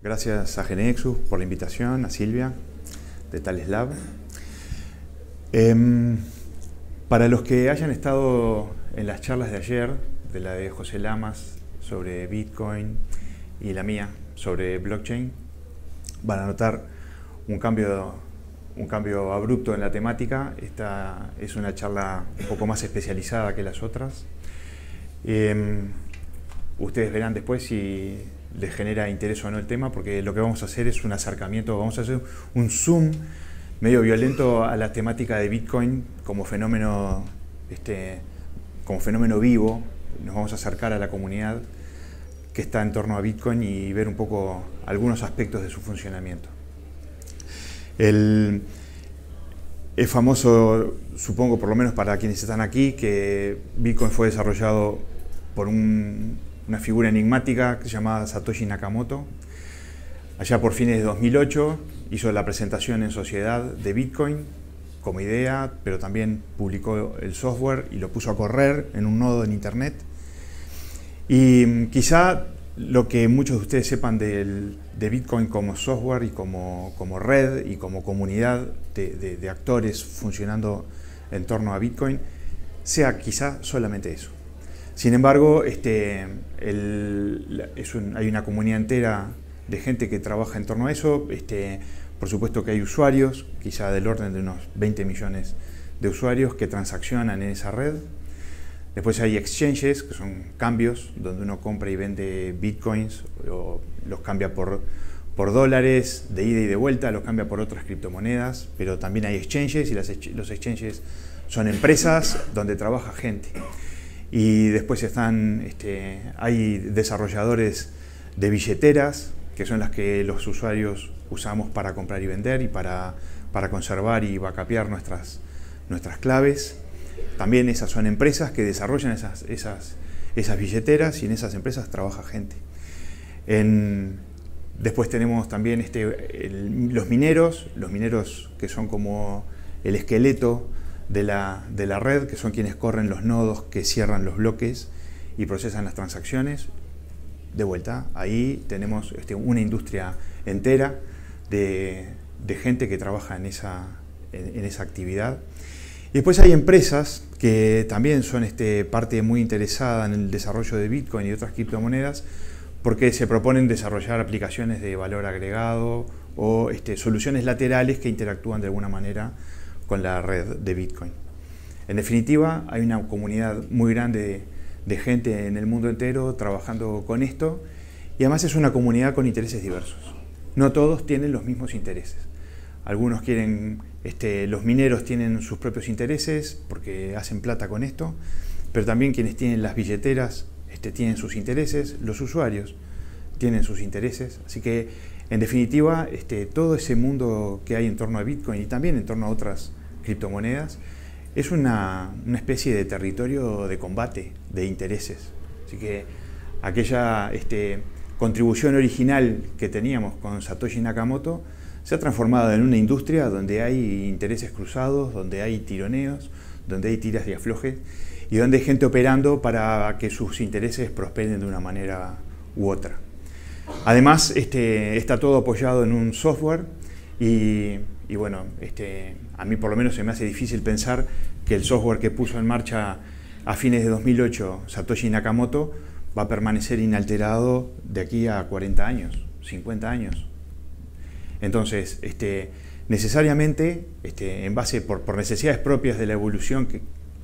Gracias a Genexus por la invitación, a Silvia de Thales Lab. Para los que hayan estado en las charlas de ayer, de la de José Lamas sobre Bitcoin y la mía sobre blockchain, van a notar un cambio abrupto en la temática. Esta es una charla un poco más especializada que las otras. Ustedes verán después si les genera interés o no el tema, porque lo que vamos a hacer es un acercamiento, vamos a hacer un zoom medio violento a la temática de Bitcoin como fenómeno vivo. Nos vamos a acercar a la comunidad que está en torno a Bitcoin y ver un poco algunos aspectos de su funcionamiento. Es famoso, supongo, por lo menos para quienes están aquí, que Bitcoin fue desarrollado por una figura enigmática que se llamaba Satoshi Nakamoto. Allá por fines de 2008 hizo la presentación en sociedad de Bitcoin como idea, pero también publicó el software y lo puso a correr en un nodo en Internet. Y quizá lo que muchos de ustedes sepan de Bitcoin como software y como red y como comunidad de actores funcionando en torno a Bitcoin sea quizá solamente eso. Sin embargo, hay una comunidad entera de gente que trabaja en torno a eso. Por supuesto que hay usuarios, quizá del orden de unos 20 millones de usuarios que transaccionan en esa red. Después hay exchanges, que son cambios, donde uno compra y vende bitcoins, o los cambia por dólares de ida y de vuelta, los cambia por otras criptomonedas. Pero también hay exchanges, y los exchanges son empresas donde trabaja gente. Y después hay desarrolladores de billeteras, que son las que los usuarios usamos para comprar y vender y para conservar y backupear nuestras claves. También esas son empresas que desarrollan esas billeteras, y en esas empresas trabaja gente. Después tenemos también los mineros que son como el esqueleto de la red, que son quienes corren los nodos que cierran los bloques y procesan las transacciones. De vuelta, ahí tenemos una industria entera de gente que trabaja en esa actividad. Y después hay empresas que también son parte muy interesada en el desarrollo de Bitcoin y otras criptomonedas, porque se proponen desarrollar aplicaciones de valor agregado o soluciones laterales que interactúan de alguna manera con la red de Bitcoin. En definitiva, hay una comunidad muy grande de gente en el mundo entero trabajando con esto, y además es una comunidad con intereses diversos. No todos tienen los mismos intereses. Algunos los mineros tienen sus propios intereses porque hacen plata con esto, pero también quienes tienen las billeteras tienen sus intereses, los usuarios tienen sus intereses. Así que, en definitiva, todo ese mundo que hay en torno a Bitcoin y también en torno a otras criptomonedas es una especie de territorio de combate de intereses. Así que aquella contribución original que teníamos con Satoshi Nakamoto se ha transformado en una industria donde hay intereses cruzados, donde hay tironeos, donde hay tiras y aflojes, y donde hay gente operando para que sus intereses prosperen de una manera u otra. Además, está todo apoyado en un software y bueno, a mí por lo menos se me hace difícil pensar que el software que puso en marcha a fines de 2008 Satoshi Nakamoto va a permanecer inalterado de aquí a 40 años, 50 años. Entonces, necesariamente, en base por necesidades propias de la evolución que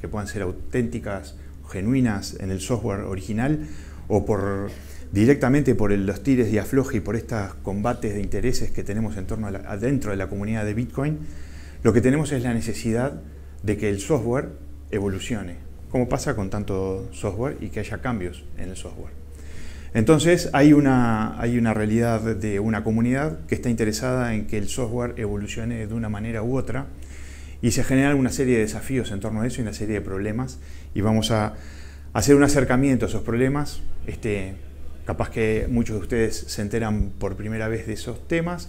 puedan ser auténticas, genuinas en el software original, o directamente por los tires y aflojes y por estos combates de intereses que tenemos dentro de la comunidad de Bitcoin, lo que tenemos es la necesidad de que el software evolucione, como pasa con tanto software, y que haya cambios en el software. Entonces hay una realidad de una comunidad que está interesada en que el software evolucione de una manera u otra, y se generan una serie de desafíos en torno a eso y una serie de problemas, y vamos a hacer un acercamiento a esos problemas. Capaz que muchos de ustedes se enteran por primera vez de esos temas,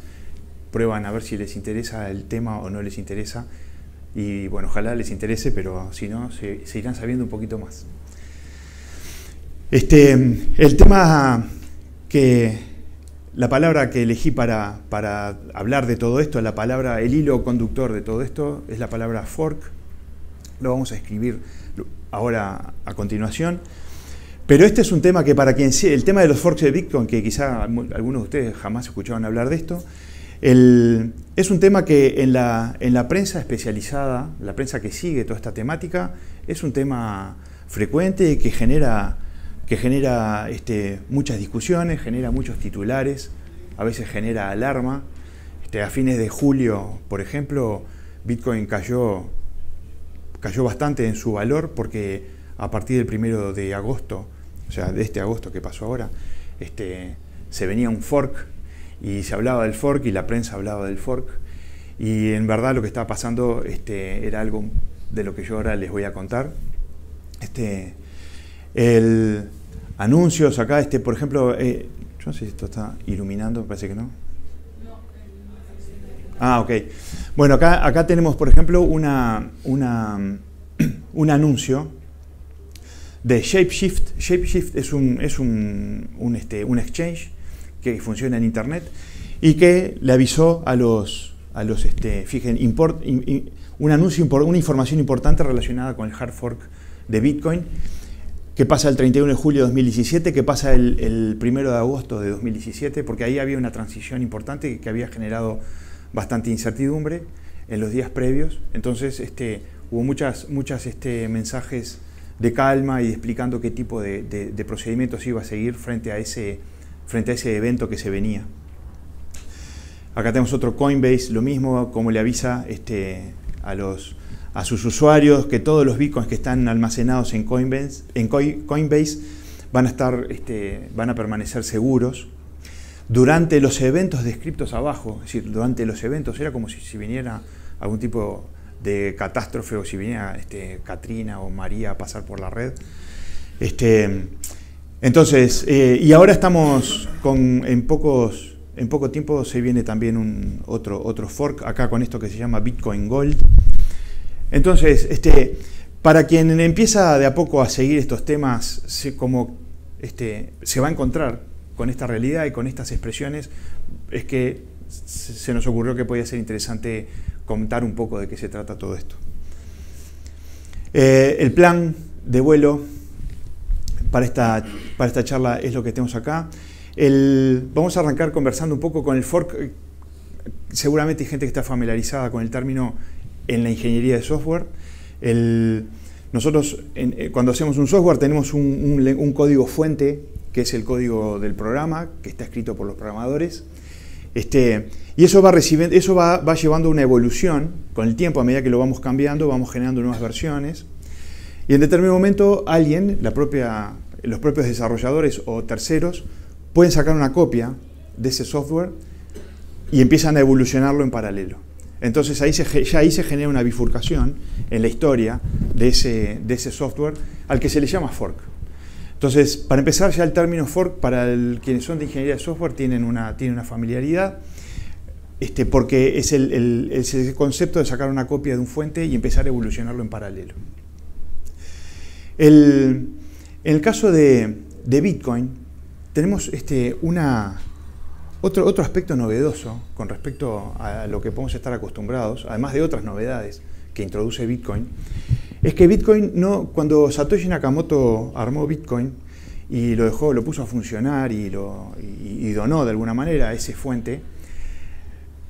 prueban a ver si les interesa el tema o no les interesa, y bueno, ojalá les interese, pero si no, se irán sabiendo un poquito más. El tema que La palabra que elegí para hablar de todo esto, el hilo conductor de todo esto, es la palabra fork. Lo vamos a escribir ahora a continuación. Pero este es un tema que para quien el tema de los forks de Bitcoin, que quizá algunos de ustedes jamás escucharon hablar de esto, es un tema que en la prensa especializada, la prensa que sigue toda esta temática, es un tema frecuente que genera muchas discusiones, genera muchos titulares, a veces genera alarma. A fines de julio, por ejemplo, Bitcoin cayó bastante en su valor porque a partir del 1 de agosto, o sea, de este agosto que pasó ahora, se venía un fork y se hablaba del fork y la prensa hablaba del fork. Y en verdad lo que estaba pasando era algo de lo que yo ahora les voy a contar. El anuncios acá, por ejemplo, yo no sé si esto está iluminando, me parece que no. Ah, ok. Bueno, acá tenemos, por ejemplo, un anuncio de Shapeshift. Shapeshift es un exchange que funciona en Internet y que le avisó a los fíjense, una información importante relacionada con el hard fork de Bitcoin, que pasa el 31 de julio de 2017, que pasa el 1 de agosto de 2017, porque ahí había una transición importante que había generado bastante incertidumbre en los días previos. Entonces hubo muchas mensajes de calma y explicando qué tipo de procedimientos iba a seguir frente a ese evento que se venía. Acá tenemos otro Coinbase, lo mismo, como le avisa a sus usuarios que todos los bitcoins que están almacenados en Coinbase van a permanecer seguros durante los eventos descritos abajo. Es decir, durante los eventos era como si viniera algún tipo de catástrofe o si viniera Katrina o María a pasar por la red. Entonces, y ahora estamos en poco tiempo se viene también otro fork acá con esto que se llama Bitcoin Gold. Entonces, para quien empieza de a poco a seguir estos temas, se va a encontrar con esta realidad y con estas expresiones, es que se nos ocurrió que podía ser interesante contar un poco de qué se trata todo esto. El plan de vuelo para esta charla es lo que tenemos acá. Vamos a arrancar conversando un poco con el fork. Seguramente hay gente que está familiarizada con el término en la ingeniería de software. Nosotros cuando hacemos un software tenemos un código fuente, que es el código del programa, que está escrito por los programadores. Y eso va llevando una evolución con el tiempo. A medida que lo vamos cambiando, vamos generando nuevas versiones. Y en determinado momento alguien, los propios desarrolladores o terceros, pueden sacar una copia de ese software y empiezan a evolucionarlo en paralelo. Entonces ahí se genera una bifurcación en la historia de ese software al que se le llama fork. Entonces, para empezar, ya el término fork, para quienes son de ingeniería de software, tienen una familiaridad, porque es el concepto de sacar una copia de un fuente y empezar a evolucionarlo en paralelo. En el caso de Bitcoin, tenemos otro aspecto novedoso con respecto a lo que podemos estar acostumbrados, además de otras novedades que introduce Bitcoin, es que Bitcoin cuando Satoshi Nakamoto armó Bitcoin y lo puso a funcionar y donó de alguna manera ese fuente,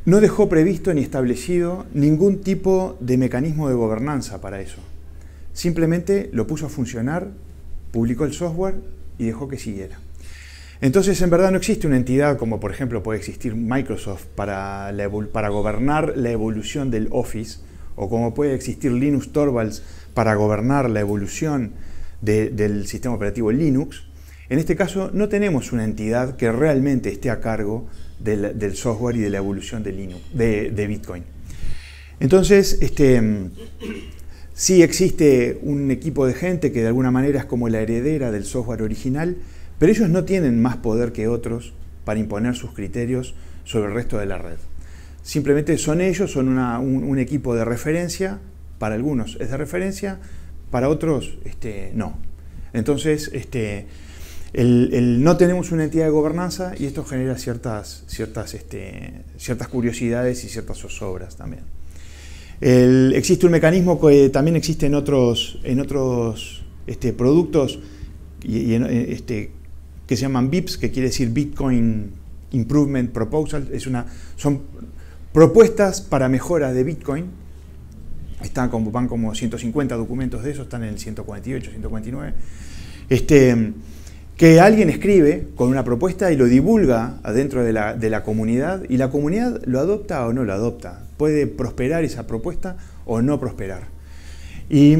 no dejó previsto ni establecido ningún tipo de mecanismo de gobernanza para eso. Simplemente lo puso a funcionar, publicó el software y dejó que siguiera. Entonces, en verdad no existe una entidad como, por ejemplo, puede existir Microsoft para gobernar la evolución del Office, o como puede existir Linus Torvalds para gobernar la evolución del sistema operativo Linux. En este caso, no tenemos una entidad que realmente esté a cargo del software y de la evolución de Bitcoin. Entonces, sí existe un equipo de gente que de alguna manera es como la heredera del software original, pero ellos no tienen más poder que otros para imponer sus criterios sobre el resto de la red. Simplemente son un equipo de referencia, para algunos es de referencia, para otros no. Entonces, no tenemos una entidad de gobernanza y esto genera ciertas curiosidades y ciertas zozobras también. Existe un mecanismo que también existe en otros productos que se llaman BIPs, que quiere decir Bitcoin Improvement Proposal. Son propuestas para mejora de Bitcoin. Van como 150 documentos de esos, están en el 148, 149. Que alguien escribe con una propuesta y lo divulga adentro de la comunidad, y la comunidad lo adopta o no lo adopta. Puede prosperar esa propuesta o no prosperar. Y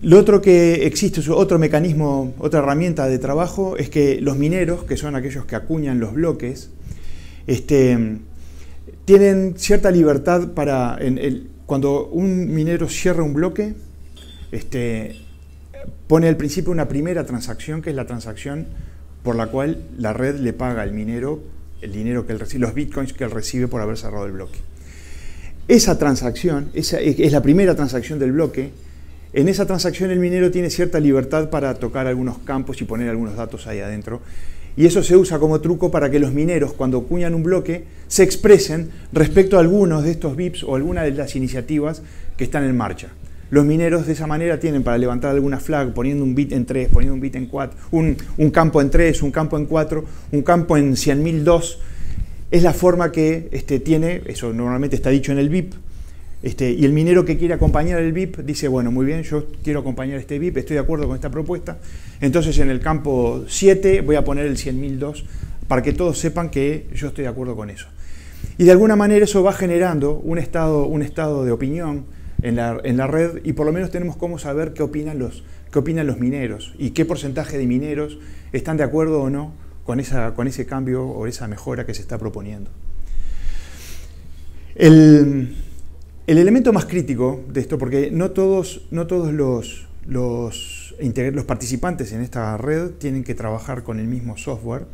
lo otro que existe, otro mecanismo, otra herramienta de trabajo, es que los mineros, que son aquellos que acuñan los bloques, tienen cierta libertad para... Cuando un minero cierra un bloque, pone al principio una primera transacción, que es la transacción por la cual la red le paga al minero el dinero que él recibe, los bitcoins que él recibe por haber cerrado el bloque. Esa transacción, esa es la primera transacción del bloque. En esa transacción el minero tiene cierta libertad para tocar algunos campos y poner algunos datos ahí adentro. Y eso se usa como truco para que los mineros, cuando acuñan un bloque, se expresen respecto a algunos de estos BIPs o alguna de las iniciativas que están en marcha. Los mineros de esa manera tienen para levantar alguna flag, poniendo un bit en 3, poniendo un bit en 4, un campo en 3, un campo en 4, un campo en 100.000 2. Es la forma que tiene, eso normalmente está dicho en el BIP, y el minero que quiere acompañar el BIP dice, bueno, muy bien, yo quiero acompañar este BIP, estoy de acuerdo con esta propuesta, entonces en el campo 7 voy a poner el 100.000 2 para que todos sepan que yo estoy de acuerdo con eso. Y de alguna manera eso va generando un estado de opinión en la red, y por lo menos tenemos cómo saber qué opinan los mineros y qué porcentaje de mineros están de acuerdo o no con ese cambio o esa mejora que se está proponiendo. El elemento más crítico de esto, porque no todos los participantes en esta red tienen que trabajar con el mismo software.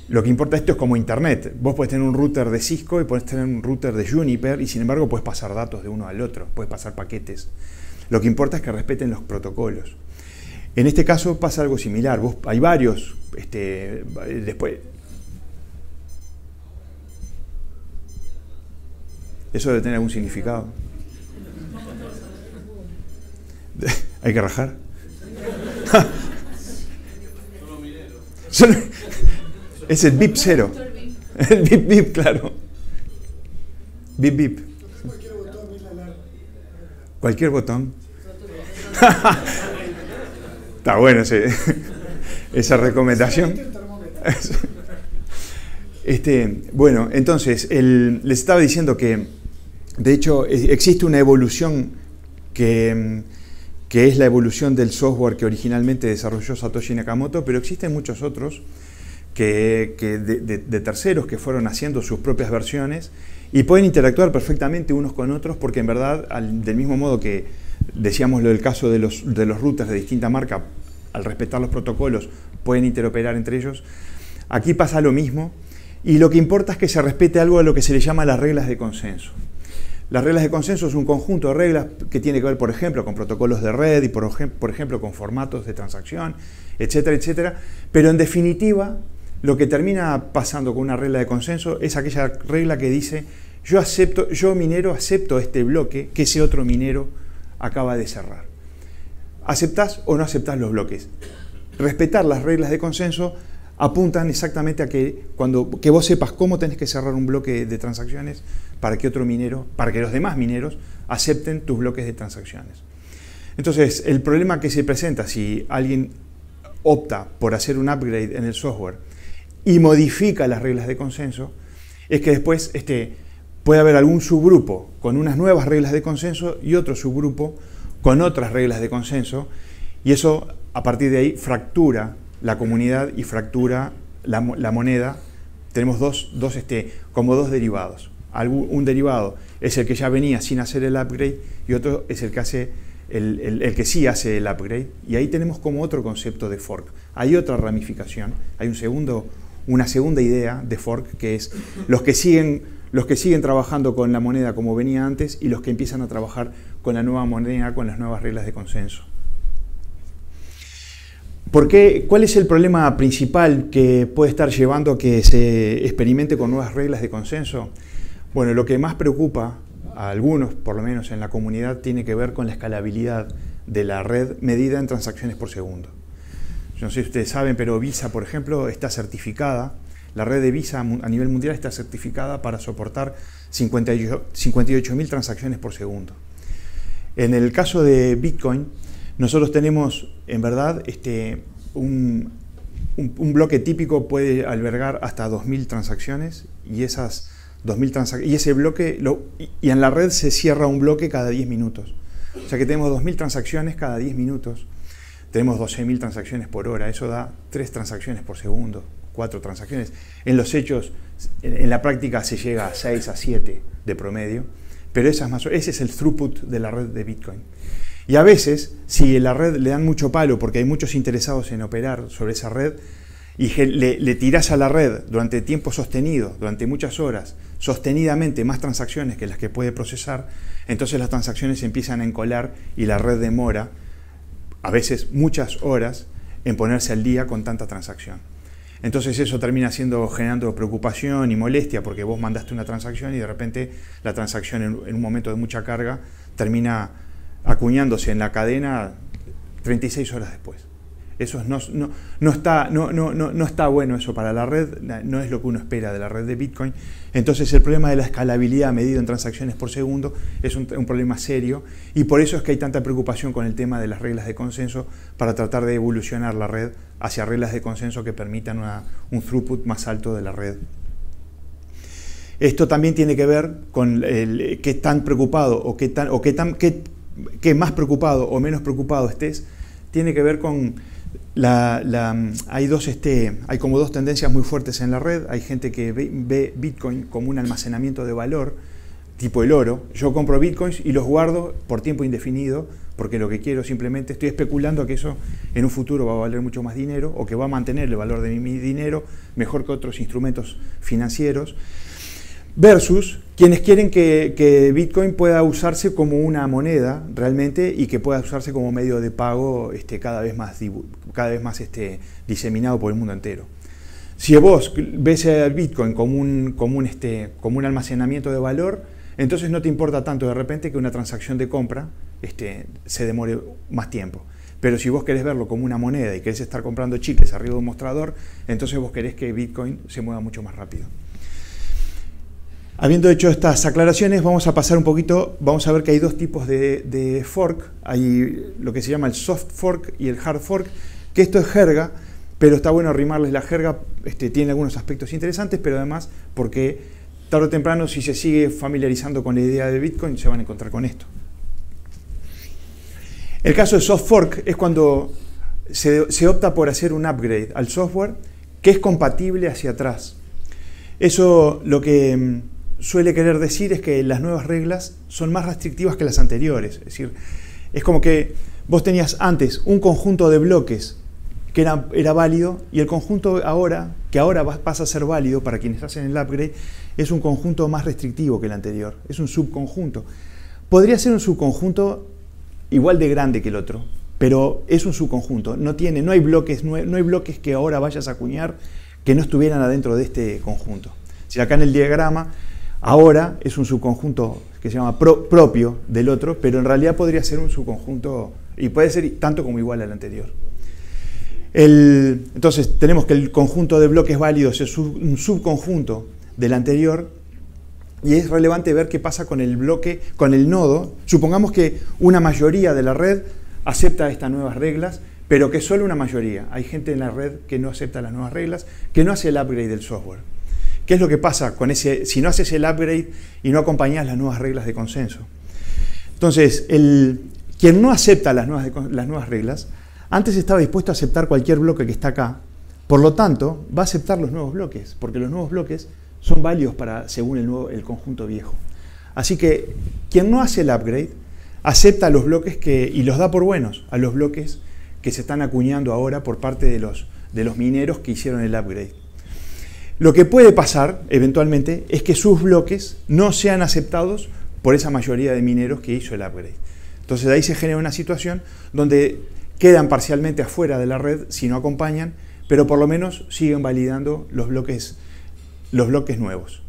Lo que importa, esto es como Internet. Vos podés tener un router de Cisco y podés tener un router de Juniper, y sin embargo podés pasar datos de uno al otro, podés pasar paquetes. Lo que importa es que respeten los protocolos. En este caso pasa algo similar. Hay varios, después... ¿Eso debe tener algún significado? ¿Hay que rajar? Es el BIP 0. El BIP BIP, claro. BIP BIP. Cualquier botón. Está bueno esa recomendación. Bueno, entonces, les estaba diciendo que, de hecho, existe una evolución que es la evolución del software que originalmente desarrolló Satoshi Nakamoto, pero existen muchos otros de terceros que fueron haciendo sus propias versiones y pueden interactuar perfectamente unos con otros, porque en verdad, del mismo modo que decíamos lo del caso de los routers de distinta marca, al respetar los protocolos pueden interoperar entre ellos, aquí pasa lo mismo, y lo que importa es que se respete algo de lo que se le llama las reglas de consenso. Las reglas de consenso es un conjunto de reglas que tiene que ver, por ejemplo, con protocolos de red y, por ejemplo, con formatos de transacción, etcétera, etcétera. Pero, en definitiva, lo que termina pasando con una regla de consenso es aquella regla que dice: yo minero acepto este bloque que ese otro minero acaba de cerrar. ¿Aceptás o no aceptás los bloques? Respetar las reglas de consenso apuntan exactamente a que vos sepas cómo tenés que cerrar un bloque de transacciones para que los demás mineros acepten tus bloques de transacciones. Entonces, el problema que se presenta si alguien opta por hacer un upgrade en el software y modifica las reglas de consenso es que después puede haber algún subgrupo con unas nuevas reglas de consenso y otro subgrupo con otras reglas de consenso, y eso, a partir de ahí, fractura la comunidad y fractura la moneda. Tenemos como dos derivados. Un derivado es el que ya venía sin hacer el upgrade, y otro es el que hace el que sí hace el upgrade, y ahí tenemos como otro concepto de fork. Hay otra ramificación, hay una segunda idea de fork, que es los que siguen trabajando con la moneda como venía antes y los que empiezan a trabajar con la nueva moneda, con las nuevas reglas de consenso. ¿Cuál es el problema principal que puede estar llevando a que se experimente con nuevas reglas de consenso? Bueno, lo que más preocupa a algunos, por lo menos en la comunidad, tiene que ver con la escalabilidad de la red medida en transacciones por segundo. Yo no sé si ustedes saben, pero Visa, por ejemplo, está certificada, la red de Visa a nivel mundial está certificada para soportar 58.000 transacciones por segundo. En el caso de Bitcoin, nosotros tenemos, en verdad, un bloque típico puede albergar hasta 2.000 transacciones y esas 2.000 transacciones, y ese bloque, y en la red se cierra un bloque cada 10 minutos. O sea que tenemos 2.000 transacciones cada 10 minutos. Tenemos 12.000 transacciones por hora. Eso da 3 transacciones por segundo, 4 transacciones. En los hechos, en la práctica se llega a 6 a 7 de promedio, pero ese es el throughput de la red de Bitcoin. Y a veces, si la red le dan mucho palo porque hay muchos interesados en operar sobre esa red, y le tirás a la red durante tiempo sostenido, durante muchas horas, sostenidamente más transacciones que las que puede procesar, entonces las transacciones se empiezan a encolar y la red demora, a veces muchas horas, en ponerse al día con tanta transacción. Entonces eso termina generando preocupación y molestia porque vos mandaste una transacción y de repente la transacción en un momento de mucha carga termina acuñándose en la cadena 36 horas después. Eso no está bueno eso para la red, no es lo que uno espera de la red de Bitcoin. Entonces el problema de la escalabilidad medido en transacciones por segundo es un problema serio y por eso es que hay tanta preocupación con el tema de las reglas de consenso para tratar de evolucionar la red hacia reglas de consenso que permitan un throughput más alto de la red. Esto también tiene que ver con qué tan preocupado o qué más preocupado o menos preocupado estés, tiene que ver con hay como dos tendencias muy fuertes en la red. Hay gente que ve Bitcoin como un almacenamiento de valor, tipo el oro. Yo compro Bitcoins y los guardo por tiempo indefinido, porque lo que quiero simplemente, estoy especulando a que eso en un futuro va a valer mucho más dinero, o que va a mantener el valor de mi dinero mejor que otros instrumentos financieros. Versus quienes quieren que Bitcoin pueda usarse como una moneda realmente y que pueda usarse como medio de pago cada vez más diseminado por el mundo entero. Si vos ves al Bitcoin como un almacenamiento de valor, entonces no te importa tanto de repente que una transacción de compra se demore más tiempo. Pero si vos querés verlo como una moneda y querés estar comprando chicles arriba de un mostrador, entonces vos querés que Bitcoin se mueva mucho más rápido. Habiendo hecho estas aclaraciones, vamos a pasar un poquito, vamos a ver que hay dos tipos de fork. Hay lo que se llama el soft fork y el hard fork, que esto es jerga, pero está bueno arrimarles la jerga, tiene algunos aspectos interesantes, pero además porque tarde o temprano, si se sigue familiarizando con la idea de Bitcoin, se van a encontrar con esto. El caso de soft fork es cuando se opta por hacer un upgrade al software que es compatible hacia atrás. Eso lo que suele querer decir es que las nuevas reglas son más restrictivas que las anteriores. Es decir, es como que vos tenías antes un conjunto de bloques que era válido y el conjunto que ahora pasa a ser válido para quienes hacen el upgrade, es un conjunto más restrictivo que el anterior. Es un subconjunto. Podría ser un subconjunto igual de grande que el otro, pero es un subconjunto. No hay bloques que ahora vayas a acuñar que no estuvieran adentro de este conjunto. Si acá en el diagrama, ahora es un subconjunto que se llama propio del otro, pero en realidad podría ser un subconjunto, y puede ser tanto como igual al anterior. Entonces tenemos que el conjunto de bloques válidos es un subconjunto del anterior, y es relevante ver qué pasa con el bloque, con el nodo. Supongamos que una mayoría de la red acepta estas nuevas reglas, pero que solo una mayoría. Hay gente en la red que no acepta las nuevas reglas, que no hace el upgrade del software. ¿Qué es lo que pasa con si no haces el upgrade y no acompañas las nuevas reglas de consenso? Entonces, quien no acepta las nuevas reglas, antes estaba dispuesto a aceptar cualquier bloque que está acá, por lo tanto, va a aceptar los nuevos bloques, porque los nuevos bloques son válidos según el conjunto viejo. Así que, quien no hace el upgrade, acepta los bloques y los da por buenos a los bloques que se están acuñando ahora por parte de los mineros que hicieron el upgrade. Lo que puede pasar, eventualmente, es que sus bloques no sean aceptados por esa mayoría de mineros que hizo el upgrade. Entonces, de ahí se genera una situación donde quedan parcialmente afuera de la red si no acompañan, pero por lo menos siguen validando los bloques nuevos.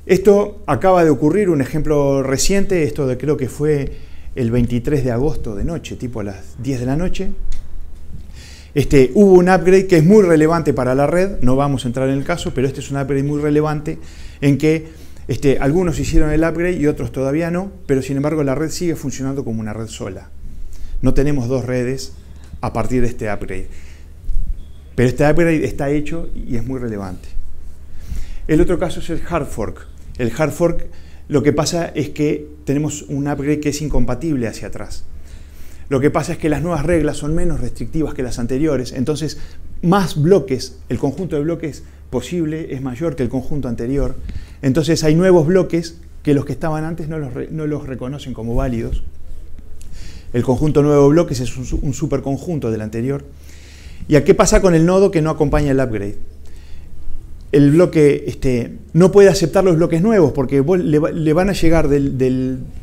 Esto acaba de ocurrir, un ejemplo reciente, esto creo que fue el 23 de agosto de noche, tipo a las 10 de la noche. Hubo un upgrade que es muy relevante para la red, no vamos a entrar en el caso, pero este es un upgrade muy relevante en que algunos hicieron el upgrade y otros todavía no, pero sin embargo la red sigue funcionando como una red sola. No tenemos dos redes a partir de este upgrade. Pero este upgrade está hecho y es muy relevante. El otro caso es el hard fork. El hard fork, lo que pasa es que tenemos un upgrade que es incompatible hacia atrás. Lo que pasa es que las nuevas reglas son menos restrictivas que las anteriores, entonces más bloques, el conjunto de bloques posible es mayor que el conjunto anterior. Entonces hay nuevos bloques que los que estaban antes no los reconocen como válidos. El conjunto nuevo de bloques es un superconjunto del anterior. ¿Y a qué pasa con el nodo que no acompaña el upgrade? El bloque no puede aceptar los bloques nuevos porque le van a llegar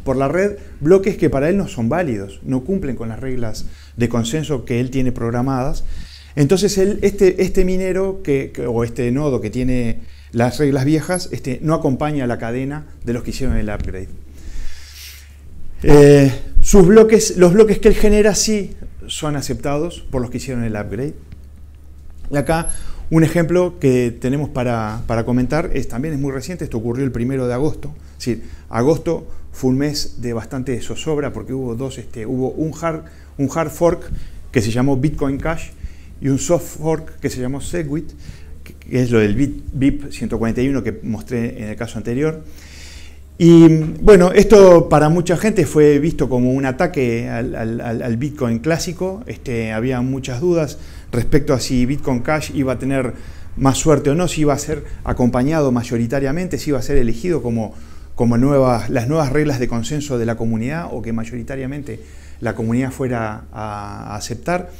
por la red bloques que para él no son válidos, no cumplen con las reglas de consenso que él tiene programadas. Entonces este minero o este nodo que tiene las reglas viejas no acompaña la cadena de los que hicieron el upgrade. Los bloques que él genera sí son aceptados por los que hicieron el upgrade. Y acá un ejemplo que tenemos para comentar también es muy reciente, esto ocurrió el 1 de agosto. Es decir, agosto fue un mes de bastante zozobra porque hubo un hard fork que se llamó Bitcoin Cash y un soft fork que se llamó Segwit, que es lo del BIP 141 que mostré en el caso anterior. Y bueno, esto para mucha gente fue visto como un ataque al Bitcoin clásico. Había muchas dudas respecto a si Bitcoin Cash iba a tener más suerte o no, si iba a ser acompañado mayoritariamente, si iba a ser elegido como las nuevas reglas de consenso de la comunidad o que mayoritariamente la comunidad fuera a aceptar.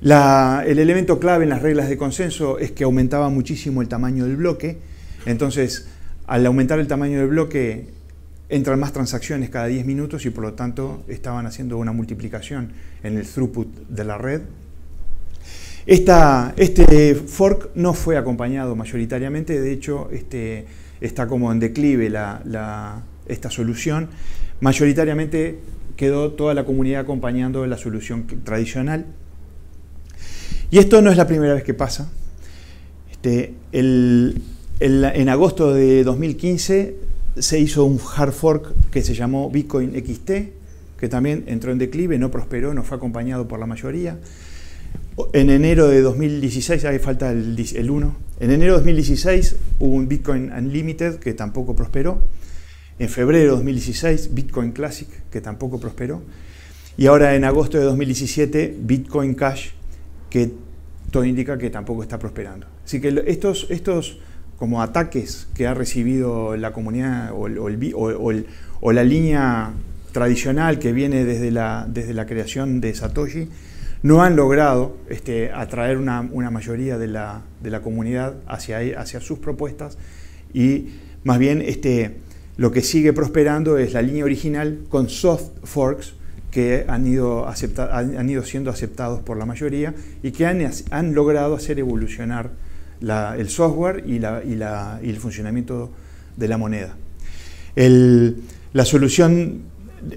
El elemento clave en las reglas de consenso es que aumentaba muchísimo el tamaño del bloque. Entonces, al aumentar el tamaño del bloque, entran más transacciones cada 10 minutos y por lo tanto estaban haciendo una multiplicación en el throughput de la red. Este fork no fue acompañado mayoritariamente, de hecho está como en declive esta solución. Mayoritariamente quedó toda la comunidad acompañando la solución tradicional. Y esto no es la primera vez que pasa. En agosto de 2015 se hizo un hard fork que se llamó Bitcoin XT, que también entró en declive, no prosperó, no fue acompañado por la mayoría. En enero de 2016, ahí falta el 1, en enero de 2016 hubo un Bitcoin Unlimited que tampoco prosperó. En febrero de 2016, Bitcoin Classic, que tampoco prosperó. Y ahora en agosto de 2017, Bitcoin Cash, que todo indica que tampoco está prosperando. Así que estos como ataques que ha recibido la comunidad o la línea tradicional que viene desde la creación de Satoshi, no han logrado atraer una mayoría de la comunidad hacia sus propuestas y más bien lo que sigue prosperando es la línea original con soft forks que han ido siendo aceptados por la mayoría y que han logrado hacer evolucionar el software y el funcionamiento de la moneda. La solución,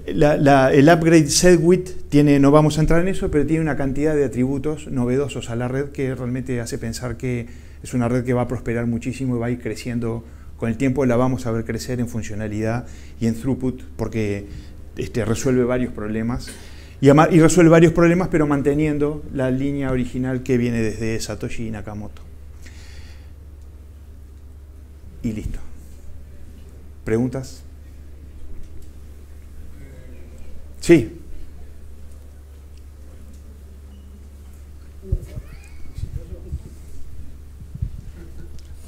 el upgrade Segwit no vamos a entrar en eso, pero tiene una cantidad de atributos novedosos a la red que realmente hace pensar que es una red que va a prosperar muchísimo y va a ir creciendo con el tiempo. La vamos a ver crecer en funcionalidad y en throughput porque resuelve varios problemas y resuelve varios problemas pero manteniendo la línea original que viene desde Satoshi Nakamoto. Y listo. ¿Preguntas? Sí.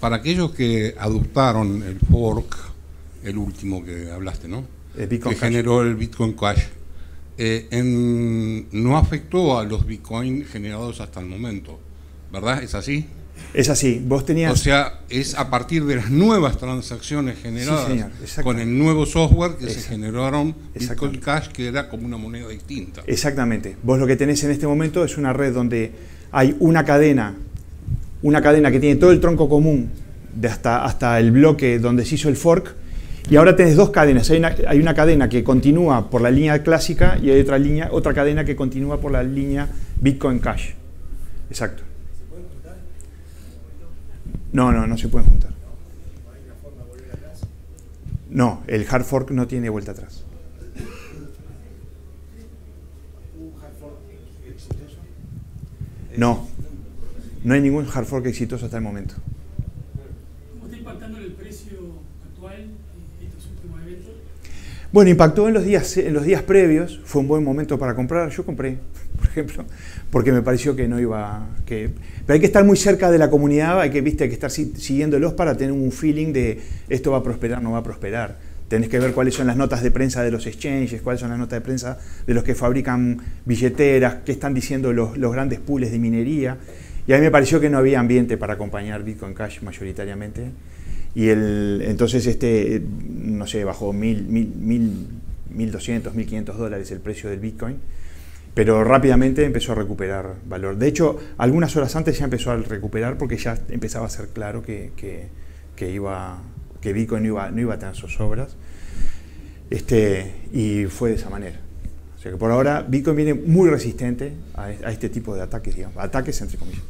Para aquellos que adoptaron el fork, el último que hablaste, ¿no? Que generó el Bitcoin Cash, no afectó a los Bitcoin generados hasta el momento, ¿verdad? ¿Es así? Es así, vos tenías... O sea, es a partir de las nuevas transacciones generadas con el nuevo software que se generaron Bitcoin Cash, que era como una moneda distinta. Exactamente. Vos lo que tenés en este momento es una red donde hay una cadena que tiene todo el tronco común de hasta el bloque donde se hizo el fork, y ahora tenés dos cadenas. Hay una cadena que continúa por la línea clásica y hay otra cadena que continúa por la línea Bitcoin Cash. Exacto. No se pueden juntar. No, el hard fork no tiene vuelta atrás. No hay ningún hard fork exitoso hasta el momento. ¿Cómo está impactando en el precio actual estos últimos eventos? Bueno, impactó en los días previos, fue un buen momento para comprar. Yo compré, por ejemplo, porque me pareció que no iba... Pero hay que estar muy cerca de la comunidad, hay que estar siguiéndolos para tener un feeling de esto va a prosperar, no va a prosperar. Tenés que ver cuáles son las notas de prensa de los exchanges, cuáles son las notas de prensa de los que fabrican billeteras, qué están diciendo los grandes pools de minería. Y a mí me pareció que no había ambiente para acompañar Bitcoin Cash mayoritariamente. Y entonces no sé, bajó $1.200, $1.500 el precio del Bitcoin. Pero rápidamente empezó a recuperar valor. De hecho, algunas horas antes ya empezó a recuperar porque ya empezaba a ser claro que Bitcoin no iba a tener zozobras. Y fue de esa manera. O sea que por ahora Bitcoin viene muy resistente a este tipo de ataques, digamos. Ataques entre comillas.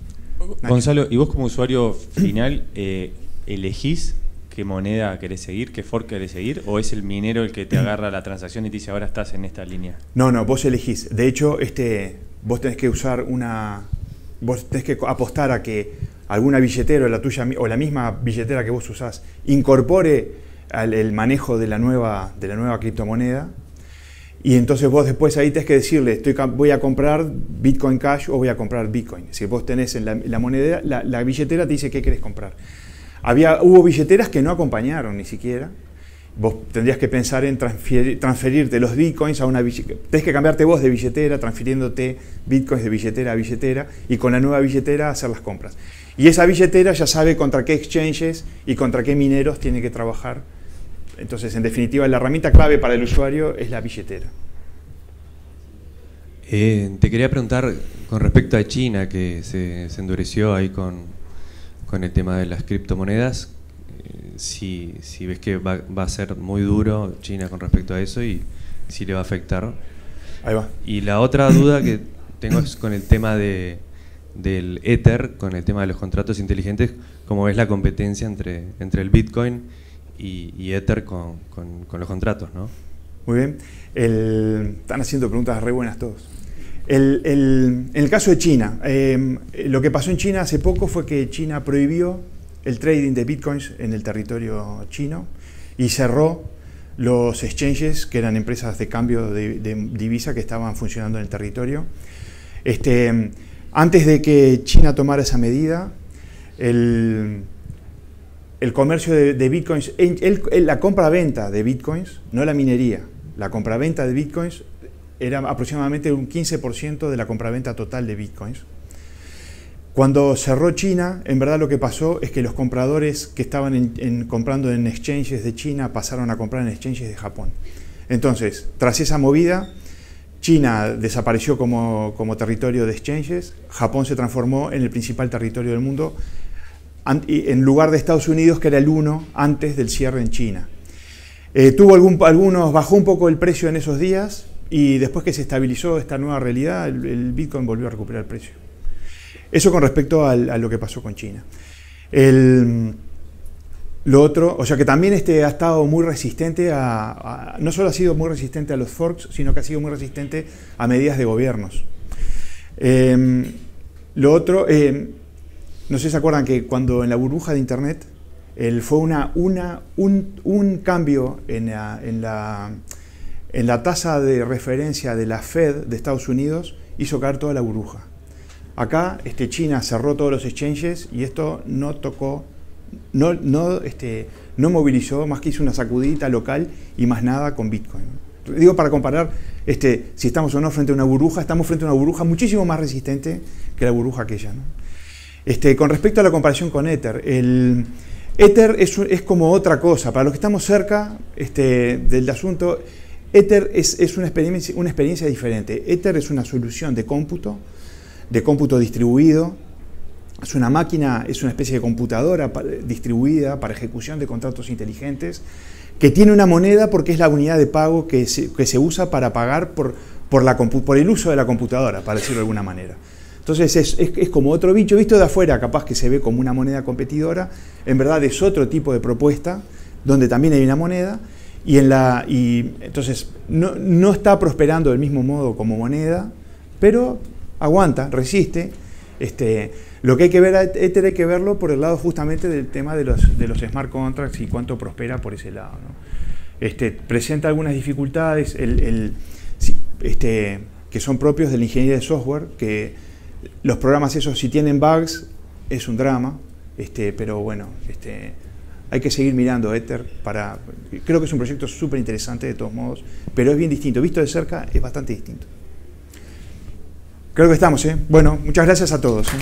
Gonzalo, ¿y vos como usuario final elegís qué moneda querés seguir, qué fork querés seguir, o es el minero el que te agarra la transacción y te dice ahora estás en esta línea? No, vos elegís. De hecho, vos tenés que vos tenés que apostar a que alguna billetera, la tuya o la misma billetera que vos usás, incorpore el manejo de la nueva criptomoneda. Y entonces vos después ahí tenés que decirle, voy a comprar Bitcoin Cash o voy a comprar Bitcoin. Si vos tenés en la moneda, la billetera te dice qué querés comprar. Hubo billeteras que no acompañaron ni siquiera. Vos tendrías que pensar en transferirte los bitcoins a una billetera. Tenés que cambiarte vos de billetera, transfiriéndote bitcoins de billetera a billetera y con la nueva billetera hacer las compras. Y esa billetera ya sabe contra qué exchanges y contra qué mineros tiene que trabajar. Entonces, en definitiva, la herramienta clave para el usuario es la billetera. Te quería preguntar con respecto a China, que se endureció ahí con el tema de las criptomonedas, si ves que va a ser muy duro China con respecto a eso y si le va a afectar. Ahí va. Y la otra duda que tengo es con el tema del Ether, con el tema de los contratos inteligentes, ¿cómo ves la competencia entre el Bitcoin y Ether con los contratos, ¿no? Muy bien. Están haciendo preguntas re buenas todos. En el caso de China, lo que pasó en China hace poco fue que China prohibió el trading de bitcoins en el territorio chino y cerró los exchanges, que eran empresas de cambio de divisa que estaban funcionando en el territorio. Antes de que China tomara esa medida, el comercio de bitcoins, la compra-venta de bitcoins, no la minería, la compra-venta de bitcoins era aproximadamente un 15% de la compraventa total de bitcoins. Cuando cerró China, en verdad lo que pasó es que los compradores que estaban comprando en exchanges de China pasaron a comprar en exchanges de Japón. Entonces, tras esa movida, China desapareció como territorio de exchanges, Japón se transformó en el principal territorio del mundo, en lugar de Estados Unidos, que era el 1 antes del cierre en China. Bajó un poco el precio en esos días, y después que se estabilizó esta nueva realidad, el Bitcoin volvió a recuperar el precio. Eso con respecto a lo que pasó con China. Lo otro, o sea que también ha estado muy resistente no solo ha sido muy resistente a los forks, sino que ha sido muy resistente a medidas de gobiernos. Lo otro, no sé si se acuerdan que cuando en la burbuja de Internet fue un cambio en la tasa de referencia de la Fed de Estados Unidos, hizo caer toda la burbuja. Acá China cerró todos los exchanges y esto no tocó, no movilizó, más que hizo una sacudita local y más nada con Bitcoin. Digo, para comparar si estamos o no frente a una burbuja, estamos frente a una burbuja muchísimo más resistente que la burbuja aquella, ¿no? Con respecto a la comparación con Ether, el Ether es como otra cosa. Para los que estamos cerca del asunto, Ether es una experiencia diferente. Ether es una solución de cómputo distribuido. Es una máquina, es una especie de computadora distribuida para ejecución de contratos inteligentes, que tiene una moneda porque es la unidad de pago que se usa para pagar por el uso de la computadora, para decirlo de alguna manera. Entonces es como otro bicho, visto de afuera capaz que se ve como una moneda competidora, en verdad es otro tipo de propuesta, donde también hay una moneda, y entonces no está prosperando del mismo modo como moneda, pero aguanta, resiste. Lo que hay que ver a Ether hay que verlo por el lado justamente del tema de los smart contracts y cuánto prospera por ese lado, ¿no? Presenta algunas dificultades que son propios de la ingeniería de software, que los programas esos si tienen bugs es un drama, pero bueno, hay que seguir mirando Ether creo que es un proyecto súper interesante de todos modos, pero es bien distinto, visto de cerca es bastante distinto. Creo que estamos, ¿eh? Bueno, muchas gracias a todos, ¿eh?